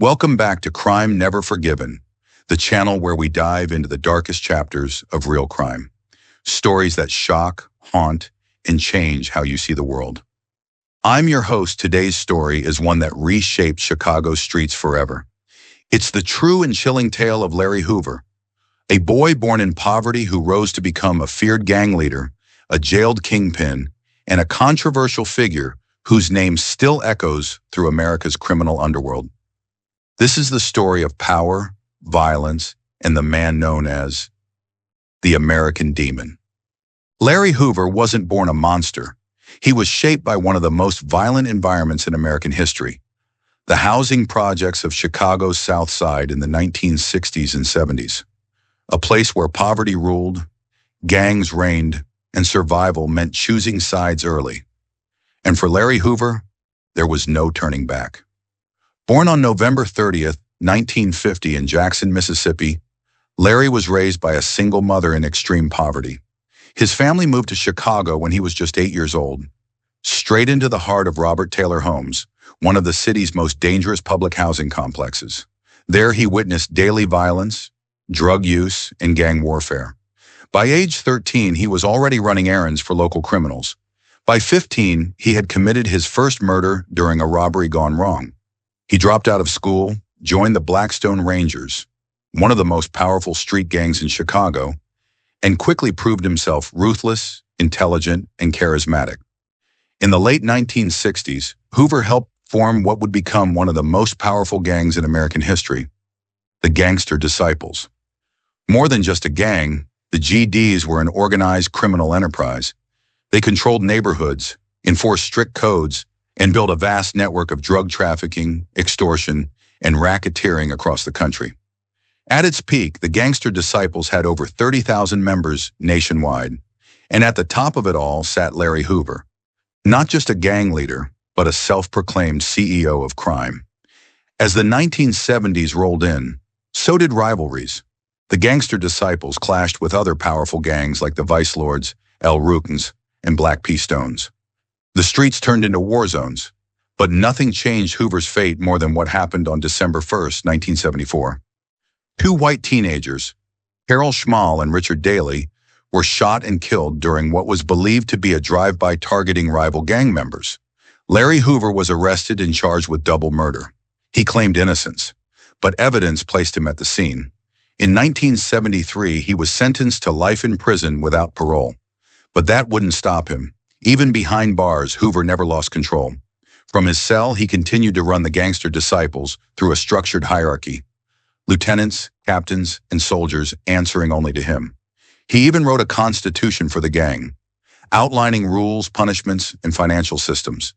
Welcome back to Crime Never Forgiven, the channel where we dive into the darkest chapters of real crime. Stories that shock, haunt, and change how you see the world. I'm your host. Today's story is one that reshaped Chicago's streets forever. It's the true and chilling tale of Larry Hoover, a boy born in poverty who rose to become a feared gang leader, a jailed kingpin, and a controversial figure whose name still echoes through America's criminal underworld. This is the story of power, violence, and the man known as the American Demon. Larry Hoover wasn't born a monster. He was shaped by one of the most violent environments in American history, the housing projects of Chicago's South Side in the 1960s and 70s, a place where poverty ruled, gangs reigned, and survival meant choosing sides early. And for Larry Hoover, there was no turning back. Born on November 30th, 1950 in Jackson, Mississippi, Larry was raised by a single mother in extreme poverty. His family moved to Chicago when he was just 8 years old, straight into the heart of Robert Taylor Homes, one of the city's most dangerous public housing complexes. There he witnessed daily violence, drug use, and gang warfare. By age 13, he was already running errands for local criminals. By 15, he had committed his first murder during a robbery gone wrong. He dropped out of school, joined the Blackstone Rangers, one of the most powerful street gangs in Chicago, and quickly proved himself ruthless, intelligent, and charismatic. In the late 1960s, Hoover helped form what would become one of the most powerful gangs in American history, the Gangster Disciples. More than just a gang, the GDs were an organized criminal enterprise. They controlled neighborhoods, enforced strict codes, and built a vast network of drug trafficking, extortion, and racketeering across the country. At its peak, the Gangster Disciples had over 30,000 members nationwide, and at the top of it all sat Larry Hoover, not just a gang leader, but a self-proclaimed CEO of crime. As the 1970s rolled in, so did rivalries. The Gangster Disciples clashed with other powerful gangs like the Vice Lords, El Rukns, and Black P. Stones. The streets turned into war zones, but nothing changed Hoover's fate more than what happened on December 1st, 1974. Two white teenagers, Harold Schmal and Richard Daley, were shot and killed during what was believed to be a drive-by targeting rival gang members. Larry Hoover was arrested and charged with double murder. He claimed innocence, but evidence placed him at the scene. In 1973, he was sentenced to life in prison without parole. But that wouldn't stop him. Even behind bars, Hoover never lost control. From his cell, he continued to run the Gangster Disciples through a structured hierarchy. Lieutenants, captains, and soldiers answering only to him. He even wrote a constitution for the gang, outlining rules, punishments, and financial systems.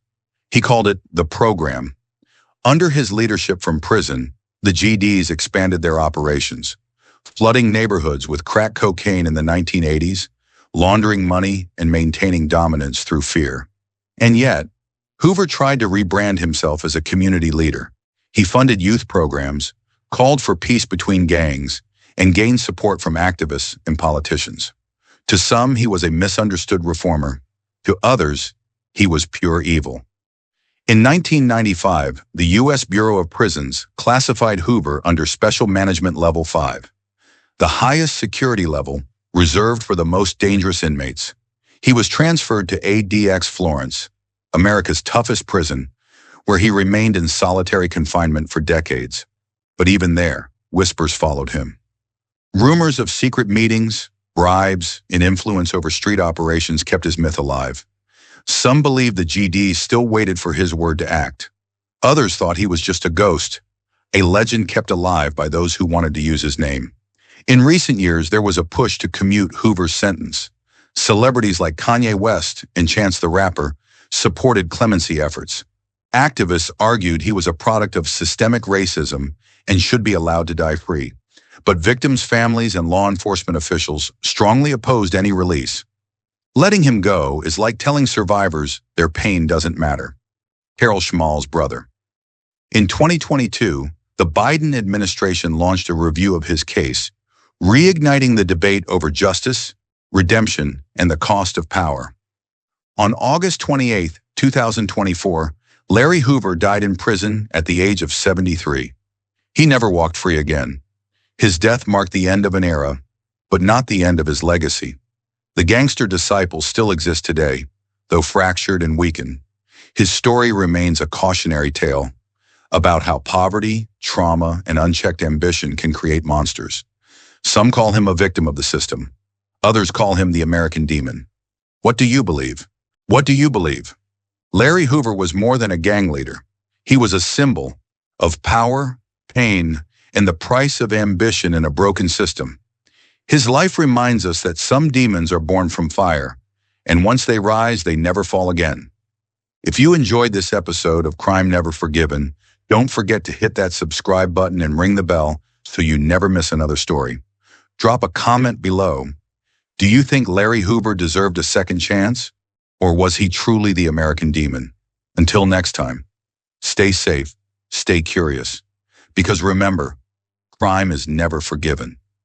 He called it the program. Under his leadership from prison, the GDs expanded their operations, flooding neighborhoods with crack cocaine in the 1980s, laundering money, and maintaining dominance through fear. And yet, Hoover tried to rebrand himself as a community leader. He funded youth programs, called for peace between gangs, and gained support from activists and politicians. To some, he was a misunderstood reformer. To others, he was pure evil. In 1995, the U.S. Bureau of Prisons classified Hoover under Special Management Level 5, the highest security level reserved for the most dangerous inmates. He was transferred to ADX Florence, America's toughest prison, where he remained in solitary confinement for decades. But even there, whispers followed him. Rumors of secret meetings, bribes, and influence over street operations kept his myth alive. Some believed the GDs still waited for his word to act. Others thought he was just a ghost, a legend kept alive by those who wanted to use his name. In recent years, there was a push to commute Hoover's sentence. Celebrities like Kanye West and Chance the Rapper supported clemency efforts. Activists argued he was a product of systemic racism and should be allowed to die free. But victims' families and law enforcement officials strongly opposed any release. Letting him go is like telling survivors their pain doesn't matter. Harold Schmal's brother. In 2022, the Biden administration launched a review of his case, reigniting the debate over justice, redemption, and the cost of power. On August 28, 2024, Larry Hoover died in prison at the age of 73. He never walked free again. His death marked the end of an era, but not the end of his legacy. The Gangster Disciples still exist today, though fractured and weakened. His story remains a cautionary tale about how poverty, trauma, and unchecked ambition can create monsters. Some call him a victim of the system. Others call him the American demon. What do you believe? What do you believe? Larry Hoover was more than a gang leader. He was a symbol of power, pain, and the price of ambition in a broken system. His life reminds us that some demons are born from fire, and once they rise, they never fall again. If you enjoyed this episode of Crime Never Forgiven, don't forget to hit that subscribe button and ring the bell so you never miss another story. Drop a comment below. Do you think Larry Hoover deserved a second chance? Or was he truly the American demon? Until next time, stay safe, stay curious. Because remember, crime is never forgiven.